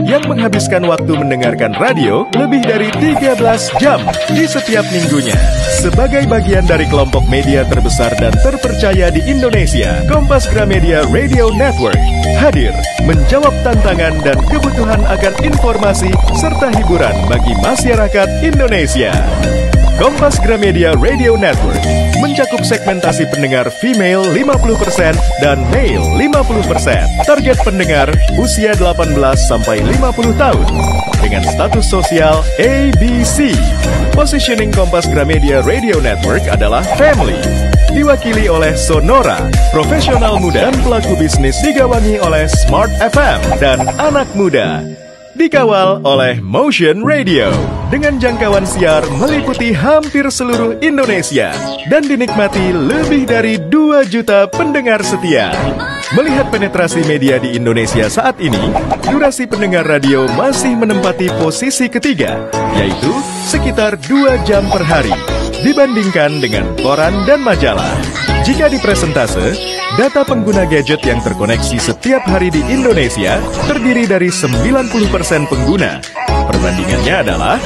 yang menghabiskan waktu mendengarkan radio lebih dari 13 jam di setiap minggunya. Sebagai bagian dari kelompok media terbesar dan terpercaya di Indonesia, Kompas Gramedia Radio Network hadir menjawab tantangan dan kebutuhan akan informasi serta hiburan bagi masyarakat Indonesia. Kompas Gramedia Radio Network mencakup segmentasi pendengar female 50% dan male 50%. Target pendengar usia 18 sampai 50 tahun dengan status sosial ABC. Positioning Kompas Gramedia Radio Network adalah family. Diwakili oleh Sonora, profesional muda dan pelaku bisnis, digawangi oleh Smart FM dan anak muda. Dikawal oleh Motion Radio dengan jangkauan siar meliputi hampir seluruh Indonesia dan dinikmati lebih dari 2 juta pendengar setia. Melihat penetrasi media di Indonesia saat ini, durasi pendengar radio masih menempati posisi ketiga, yaitu sekitar 2 jam per hari dibandingkan dengan koran dan majalah. Jika dipresentase, data pengguna gadget yang terkoneksi setiap hari di Indonesia terdiri dari 90% pengguna. Perbandingannya adalah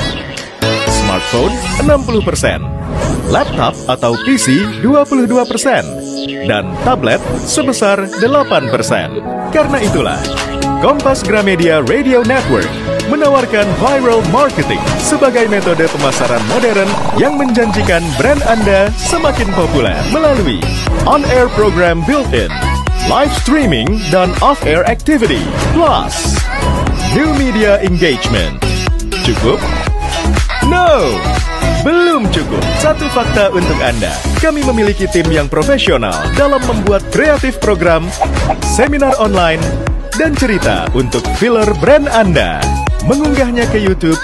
smartphone 60%, laptop atau PC 22%, dan tablet sebesar 8%. Karena itulah, Kompas Gramedia Radio Network menawarkan viral marketing sebagai metode pemasaran modern yang menjanjikan brand Anda semakin populer melalui on-air program built-in, live streaming, dan off-air activity, plus new media engagement. Cukup? No! Belum cukup. Satu fakta untuk Anda. Kami memiliki tim yang profesional dalam membuat kreatif program, seminar online, dan cerita untuk filler brand Anda. Mengunggahnya ke YouTube,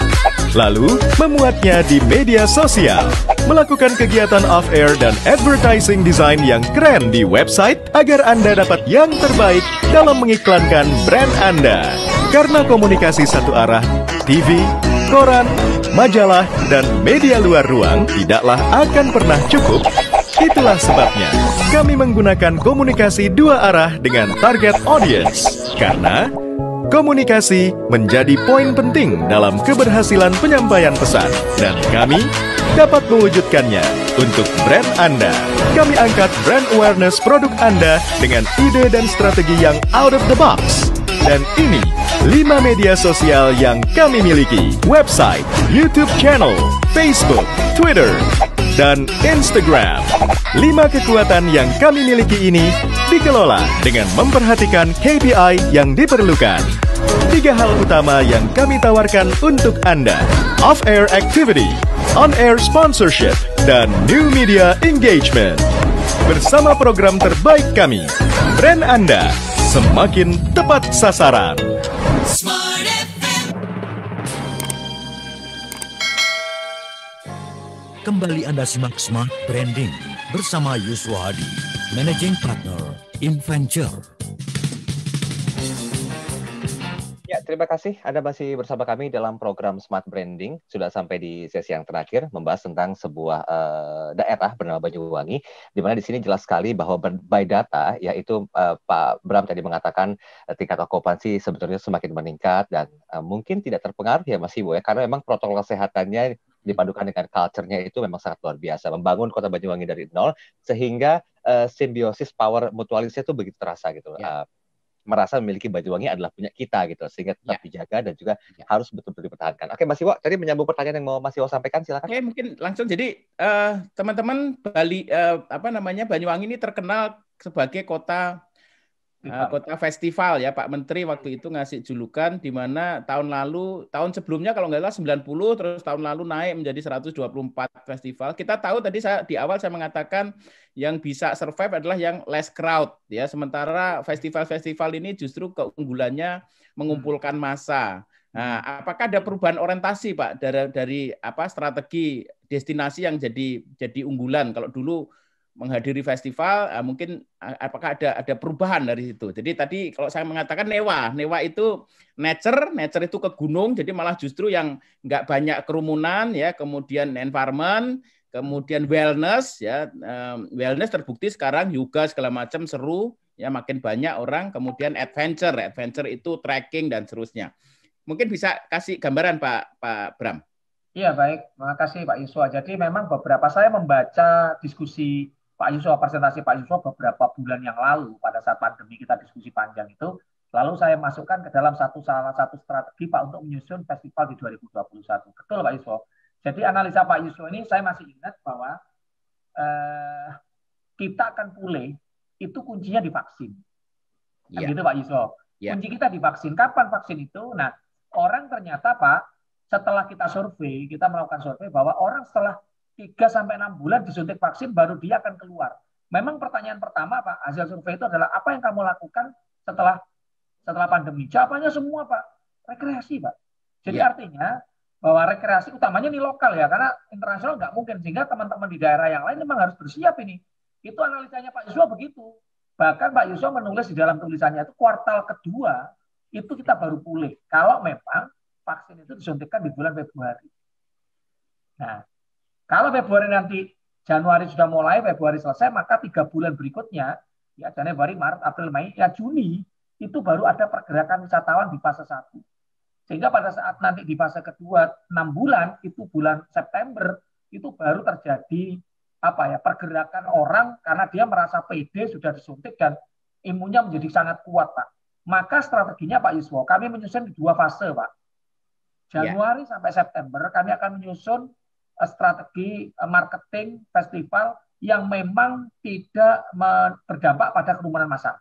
lalu memuatnya di media sosial. melakukan kegiatan off-air dan advertising design yang keren di website agar Anda dapat yang terbaik dalam mengiklankan brand Anda. Karena komunikasi satu arah, TV, koran, majalah, dan media luar ruang tidaklah akan pernah cukup. Itulah sebabnya kami menggunakan komunikasi dua arah dengan target audience. Karena komunikasi menjadi poin penting dalam keberhasilan penyampaian pesan. Dan kami dapat mewujudkannya untuk brand Anda. Kami angkat brand awareness produk Anda dengan ide dan strategi yang out of the box. Dan ini 5 media sosial yang kami miliki: website, YouTube channel, Facebook, Twitter, dan Instagram. 5 kekuatan yang kami miliki ini dikelola dengan memperhatikan KPI yang diperlukan. 3 hal utama yang kami tawarkan untuk Anda: off-air activity, on-air sponsorship, dan new media engagement. Bersama program terbaik kami, brand Anda semakin tepat sasaran. Smart FM. Kembali Anda simak Smart Branding bersama Yuswa Hadi, Managing Partner InVenture. Ya, terima kasih Anda masih bersama kami dalam program Smart Branding. Sudah sampai di sesi yang terakhir membahas tentang sebuah daerah bernama Banyuwangi, di mana di sini jelas sekali bahwa by data, yaitu Pak Bram tadi mengatakan tingkat okupansi sebetulnya semakin meningkat dan mungkin tidak terpengaruh ya Mas Ibu ya, karena memang protokol kesehatannya dipadukan dengan culture-nya itu memang sangat luar biasa. Membangun kota Banyuwangi dari nol sehingga simbiosis power mutualisnya itu begitu terasa gitu. Ya. Merasa memiliki Banyuwangi adalah punya kita gitu, sehingga tetap dijaga dan juga harus betul-betul dipertahankan. Oke, Mas Iwo, tadi menyambung pertanyaan yang mau Mas Iwo sampaikan, silakan. Oke, mungkin langsung. Jadi teman-teman Bali, Banyuwangi ini terkenal sebagai kota festival ya. Pak Menteri waktu itu ngasih julukan, di mana tahun sebelumnya kalau nggak salah 90, terus tahun lalu naik menjadi 124 festival. Kita tahu tadi di awal saya mengatakan yang bisa survive adalah yang less crowd ya. Sementara festival-festival ini justru keunggulannya mengumpulkan massa. Nah, apakah ada perubahan orientasi Pak dari strategi destinasi yang jadi unggulan? Kalau dulu menghadiri festival, mungkin apakah ada perubahan dari situ? Jadi tadi kalau saya mengatakan Newa itu nature itu ke gunung, jadi malah justru yang nggak banyak kerumunan ya, kemudian environment, kemudian wellness ya, wellness terbukti sekarang yoga segala macam seru ya, makin banyak orang, kemudian adventure itu trekking dan seterusnya. Mungkin bisa kasih gambaran Pak Bram. Iya baik, terima kasih Pak Yuswa. Jadi memang saya membaca diskusi Pak Yuswa, presentasi Pak Yuswa beberapa bulan yang lalu pada saat pandemi kita diskusi panjang itu, lalu saya masukkan ke dalam salah satu strategi Pak untuk menyusun festival di 2021. Betul Pak Yuswa. Jadi analisa Pak Yuswa ini saya masih ingat bahwa kita akan pulih itu kuncinya di vaksin. Kan gitu Pak Yuswa. Kunci kita di vaksin. Kapan vaksin itu? Nah, orang ternyata Pak, setelah kita melakukan survei bahwa orang setelah 3-6 bulan disuntik vaksin baru dia akan keluar. Memang pertanyaan pertama Pak, hasil survei itu adalah apa yang kamu lakukan setelah pandemi? Jawabannya semua Pak, rekreasi Pak. Jadi artinya bahwa rekreasi utamanya ini lokal ya, karena internasional nggak mungkin, sehingga teman-teman di daerah yang lain memang harus bersiap ini. Itu analisanya Pak Yuswa begitu. Bahkan Pak Yuswa menulis di dalam tulisannya itu kuartal kedua itu kita baru pulih kalau memang vaksin itu disuntikkan di bulan Februari. Nah, kalau Februari nanti, Januari sudah mulai, Februari selesai, maka 3 bulan berikutnya, ya Januari, Maret, April, Mei, ya Juni, itu baru ada pergerakan wisatawan di fase 1. Sehingga pada saat nanti di fase kedua, 6 bulan, itu bulan September, itu baru terjadi pergerakan orang karena dia merasa pede, sudah disuntik, dan imunnya menjadi sangat kuat, Pak. Maka strateginya Pak Yuswo, kami menyusun di 2 fase, Pak. Januari sampai September, kami akan menyusun strategi marketing festival yang memang tidak berdampak pada kerumunan massa.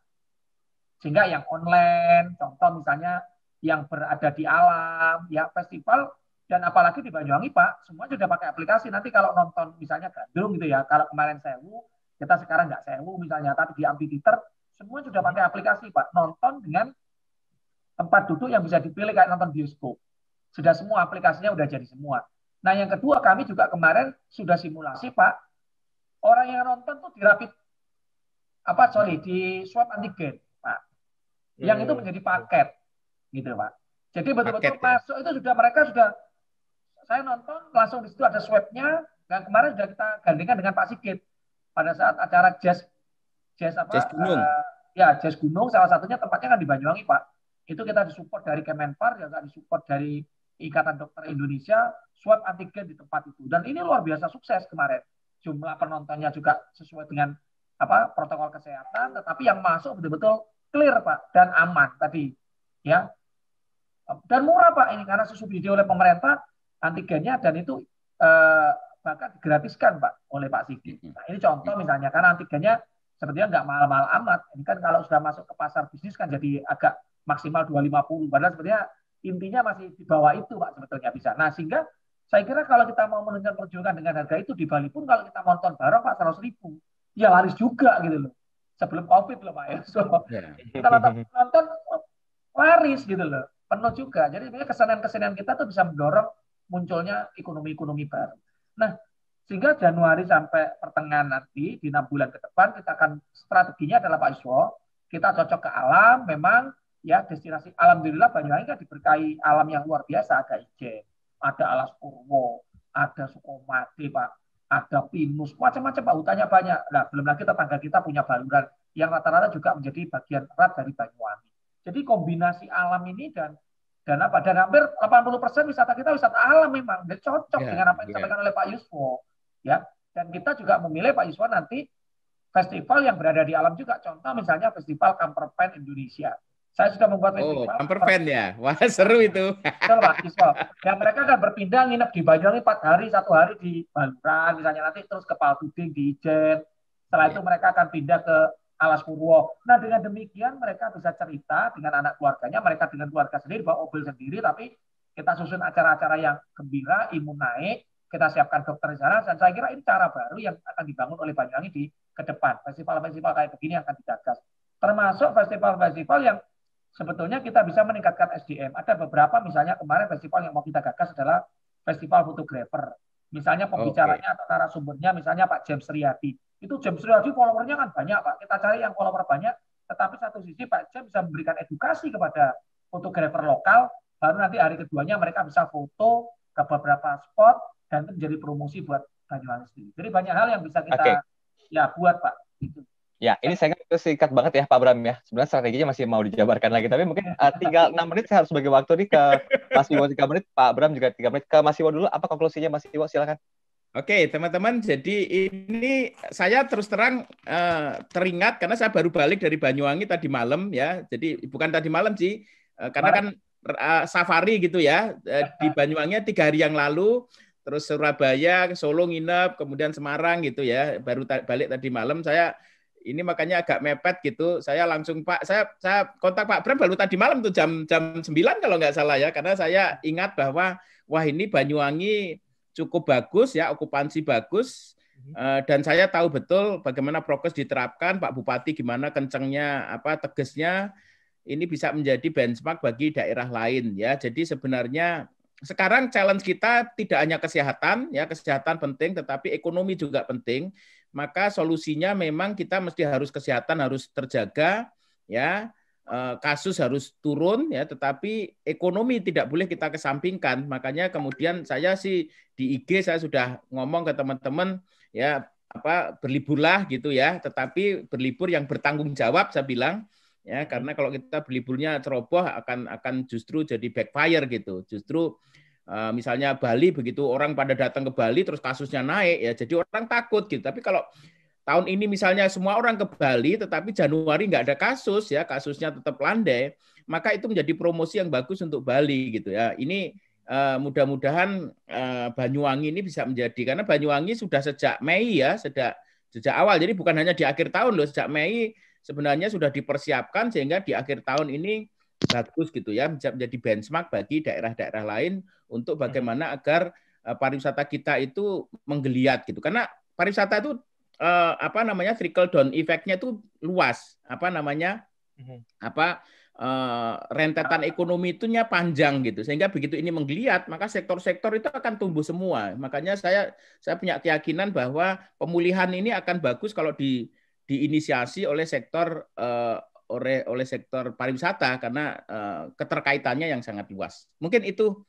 Sehingga yang online, contoh misalnya yang berada di alam, ya festival, dan apalagi di Banyuwangi Pak, semua sudah pakai aplikasi. Nanti kalau nonton misalnya Gandrung gitu ya, kalau kemarin Sewu, kita sekarang nggak Sewu misalnya, tapi di amphitheater, semua sudah pakai aplikasi Pak. Nonton dengan tempat duduk yang bisa dipilih kayak nonton bioskop. Sudah semua aplikasinya udah jadi semua. Nah, yang kedua kami juga kemarin sudah simulasi, Pak. Orang yang nonton tuh di swab antigen, Pak. Yang itu menjadi paket, gitu, Pak. Jadi betul-betul masuk itu saya nonton langsung di situ ada swabnya, dan kemarin sudah kita gandingkan dengan Pak Sigit pada saat acara Jazz Gunung. Jazz Gunung, salah satunya tempatnya kan di Banyuwangi, Pak. Itu kita disupport dari Kemenpar, juga disupport dari Ikatan Dokter Indonesia, swab antigen di tempat itu. Dan ini luar biasa sukses kemarin. Jumlah penontonnya juga sesuai dengan protokol kesehatan, tetapi yang masuk betul-betul clear, Pak, dan aman tadi. Ya. Dan murah, Pak, ini karena disubsidi oleh pemerintah antigennya, dan itu bahkan digratiskan, Pak, oleh Pak Sigit. Nah, ini contoh misalnya, karena antigennya sepertinya nggak mahal-mahal amat. Ini kan kalau sudah masuk ke pasar bisnis kan jadi agak maksimal 250. Padahal sebenarnya intinya masih di bawah itu, Pak, sebetulnya bisa. Nah, sehingga saya kira kalau kita mau menunjukkan perjuangan dengan harga itu di Bali pun kalau kita nonton bareng, Pak, 100.000, ya laris juga gitu loh. Sebelum COVID loh, Pak, ya. So, kalau nonton laris gitu loh. Penuh juga. Jadi kesenian-kesenian kita tuh bisa mendorong munculnya ekonomi-ekonomi baru. Nah, sehingga Januari sampai pertengahan nanti, di 6 bulan ke depan, kita akan strateginya adalah Pak Yuswo, kita cocok ke alam, memang ya destinasi, alhamdulillah Banyuwangi kan diberkahi alam yang luar biasa, ada Ijen, ada Alas Purwo, ada Sukomati, Pak, ada Pinus, macam-macam, Pak, hutannya banyak. Nah, belum lagi tetangga kita punya Baluran, yang rata-rata juga menjadi bagian erat dari Banyuwangi. Jadi kombinasi alam ini dan hampir 80% wisata kita wisata alam memang, dan cocok dengan apa yang disampaikan oleh Pak Yuswo. Ya, dan kita juga memilih Pak Yuswo nanti festival yang berada di alam juga. Contoh misalnya Festival Campervan Indonesia. Saya sudah membuat festival. Campervan ya, wah seru itu. Betul, Pak Yuswo. Dan mereka akan berpindah nginep di Banyuwangi 4 hari, 1 hari di Baluran, misalnya nanti terus ke Palbuding di Ijen. Setelah itu mereka akan pindah ke Alas Purwo. Nah, dengan demikian mereka bisa cerita dengan anak keluarganya, mereka dengan keluarga sendiri, bawa mobil sendiri, tapi kita susun acara-acara yang gembira, imun naik, kita siapkan dokter di sana, dan saya kira ini cara baru yang akan dibangun oleh Banyuwangi di ke depan. Festival-festival kayak begini akan digagas. Termasuk festival-festival yang sebetulnya kita bisa meningkatkan SDM. Ada beberapa, misalnya kemarin festival yang mau kita gagas adalah festival fotografer. Misalnya pembicaranya atau narasumbernya, misalnya Pak James Riyadi. Itu James Riyadi followernya kan banyak, Pak. Kita cari yang follower banyak, tetapi satu sisi Pak James bisa memberikan edukasi kepada fotografer lokal, baru nanti hari keduanya mereka bisa foto ke beberapa spot, dan itu menjadi promosi buat Banyuwangi sendiri. Jadi banyak hal yang bisa kita buat, Pak. Gitu. Ya, ini saya ingat singkat banget ya Pak Bram ya. Sebenarnya strateginya masih mau dijabarkan lagi, tapi mungkin tinggal 6 menit saya harus bagi waktu nih ke Mas Iwo 3 menit, Pak Bram juga 3 menit. Ke Mas Iwo dulu, apa konklusinya Mas Iwo? Silakan. Oke, teman-teman, jadi ini saya terus terang teringat karena saya baru balik dari Banyuwangi tadi malam ya. Jadi bukan tadi malam sih, karena kan safari gitu ya di Banyuwangi 3 hari yang lalu, terus Surabaya, Solo nginep, kemudian Semarang gitu ya. Baru balik tadi malam. Saya ini makanya agak mepet gitu. Saya langsung saya kontak Pak Bram baru tadi malam tuh jam 9 kalau nggak salah ya, karena saya ingat bahwa wah ini Banyuwangi cukup bagus ya, okupansi bagus, dan saya tahu betul bagaimana prokes diterapkan, Pak Bupati gimana kencengnya, tegasnya, ini bisa menjadi benchmark bagi daerah lain ya. Jadi sebenarnya sekarang challenge kita tidak hanya kesehatan ya, kesehatan penting, tetapi ekonomi juga penting. Maka solusinya memang kita harus kesehatan harus terjaga ya. Kasus harus turun ya, tetapi ekonomi tidak boleh kita kesampingkan. Makanya kemudian saya sih di IG saya sudah ngomong ke teman-teman ya, berliburlah gitu ya, tetapi berlibur yang bertanggung jawab saya bilang ya, karena kalau kita berliburnya ceroboh akan justru jadi backfire gitu. Justru misalnya Bali, begitu orang pada datang ke Bali terus kasusnya naik ya, jadi orang takut gitu. Tapi kalau tahun ini misalnya semua orang ke Bali, tetapi Januari nggak ada kasus ya, kasusnya tetap landai, maka itu menjadi promosi yang bagus untuk Bali gitu ya. Ini mudah-mudahan Banyuwangi ini bisa menjadi, karena Banyuwangi sudah sejak Mei ya, sejak awal, jadi bukan hanya di akhir tahun loh, sejak Mei sebenarnya sudah dipersiapkan sehingga di akhir tahun ini bagus gitu ya, bisa menjadi benchmark bagi daerah-daerah lain untuk bagaimana agar pariwisata kita itu menggeliat gitu, karena pariwisata itu trickle down effect-nya itu luas, rentetan ekonomi itunya panjang gitu, sehingga begitu ini menggeliat maka sektor-sektor itu akan tumbuh semua. Makanya saya punya keyakinan bahwa pemulihan ini akan bagus kalau diinisiasi oleh sektor sektor pariwisata karena keterkaitannya yang sangat luas. Mungkin itu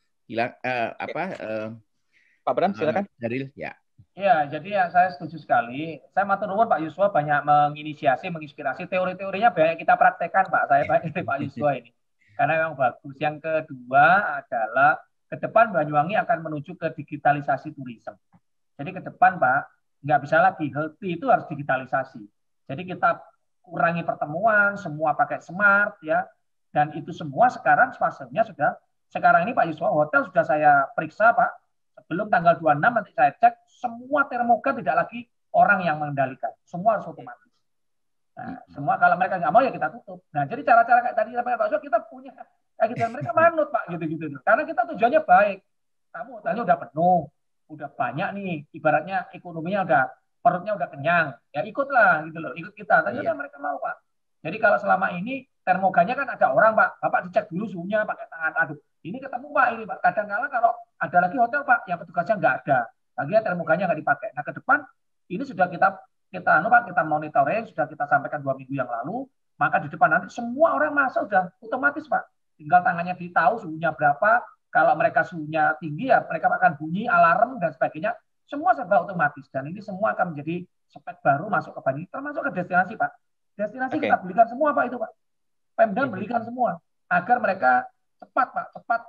Pak Bram silakan. Daril ya. Ya, jadi saya setuju sekali. Saya matur nuwun Pak Yuswa banyak menginspirasi teori-teorinya banyak kita praktekkan Pak. Saya dari Pak Yuswa ini. Karena memang bagus. Yang kedua adalah ke depan Banyuwangi akan menuju ke digitalisasi turisme. Jadi ke depan Pak, nggak bisa lagi healthy itu harus digitalisasi. Jadi kita kurangi pertemuan, semua pakai smart ya. Dan itu semua sekarang fasenya sudah sekarang ini Pak Yuswa hotel sudah saya periksa Pak. Sebelum tanggal 26 nanti saya cek, semua termogan tidak lagi orang yang mengendalikan. Semua harus otomatis. Nah, semua kalau mereka nggak mau ya kita tutup. Nah, jadi cara-cara kayak tadi Pak Yuswa kita punya kayak gitu. Mereka manut Pak gitu-gitu. Karena kita tujuannya baik. Kamu hotelnya udah penuh, udah banyak nih. Ibaratnya ekonominya udah, perutnya udah kenyang. Ya ikutlah gitu loh, ikut kita. Tadi mereka mau Pak. Jadi kalau selama ini termoganya kan ada orang Pak. Bapak dicek dulu suhunya pakai tangan. Aduh, ini ketemu Pak ini Pak. Kadang-kadang kalau ada lagi hotel Pak yang petugasnya nggak ada, lagi termoganya nggak dipakai. Nah ke depan ini sudah kita monitoring, sudah kita sampaikan 2 minggu yang lalu. Maka di depan nanti semua orang masuk sudah otomatis Pak. Tinggal tangannya ditahu suhunya berapa. Kalau mereka suhunya tinggi ya mereka akan bunyi alarm dan sebagainya. Semua serba otomatis dan ini semua akan menjadi spek baru masuk ke Banyuwangi, termasuk ke destinasi Pak. Destinasi kita belikan semua Pak itu Pak. Pemda belikan semua agar mereka cepat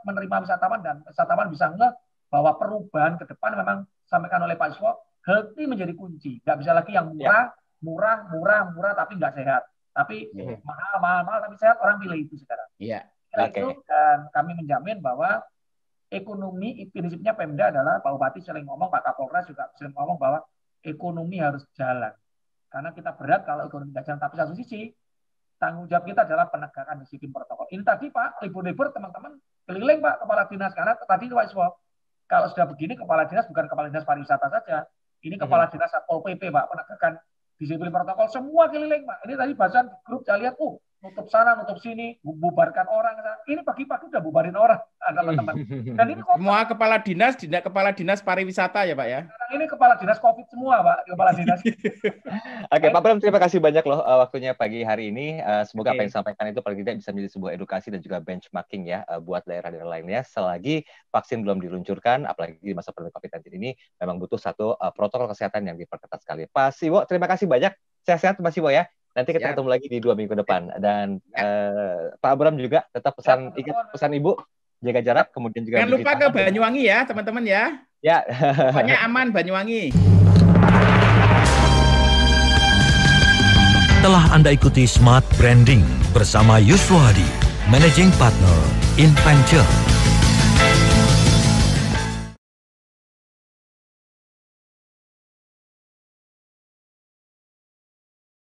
menerima wisatawan dan wisatawan bisa ngeh bahwa perubahan ke depan memang sampaikan oleh Pak Yuswo, healthy menjadi kunci. Nggak bisa lagi yang murah tapi nggak sehat. Tapi mahal tapi sehat, orang pilih itu sekarang. Iya. Itu dan kami menjamin bahwa ekonomi prinsipnya Pemda adalah Pak Bupati sering ngomong, Pak Kapolres juga sering ngomong bahwa ekonomi harus jalan. Karena kita berat kalau ekonomi nggak jalan. Tapi satu sisi tanggung jawab kita adalah penegakan disiplin protokol. Ini tadi Pak, libur-libur teman-teman keliling Pak Kepala Dinas. Karena tadi Pak Yuswo, kalau sudah begini Kepala Dinas bukan Kepala Dinas Pariwisata saja. Ini Kepala Dinas Satpol PP Pak, penegakan disiplin protokol. Semua keliling Pak. Ini tadi bahasan grup saya lihat, nutup sana, nutup sini, bubarkan orang. Ini pagi-pagi udah bubarin orang, teman-teman. Dan ini semua kepala dinas pariwisata ya Pak ya? Sekarang ini kepala dinas COVID semua Pak, kepala dinas. Oke, Pak Bram, terima kasih banyak loh waktunya pagi hari ini. Semoga apa yang disampaikan itu paling tidak bisa menjadi sebuah edukasi dan juga benchmarking ya buat daerah-daerah lainnya. Selagi vaksin belum diluncurkan, apalagi di masa pandemi COVID-19 ini, memang butuh satu protokol kesehatan yang diperketat sekali. Pak Siwo, terima kasih banyak. Sehat-sehat Pak Siwo ya. Nanti kita ketemu lagi di 2 minggu depan. Dan Pak Abram juga tetap pesan Ibu, jaga jarak, kemudian juga jangan lupa ke Banyuwangi ya, teman-teman ya. Ya. Pokoknya aman Banyuwangi. Telah Anda ikuti Smart Branding bersama Yuswo Hadi, Managing Partner InVenture.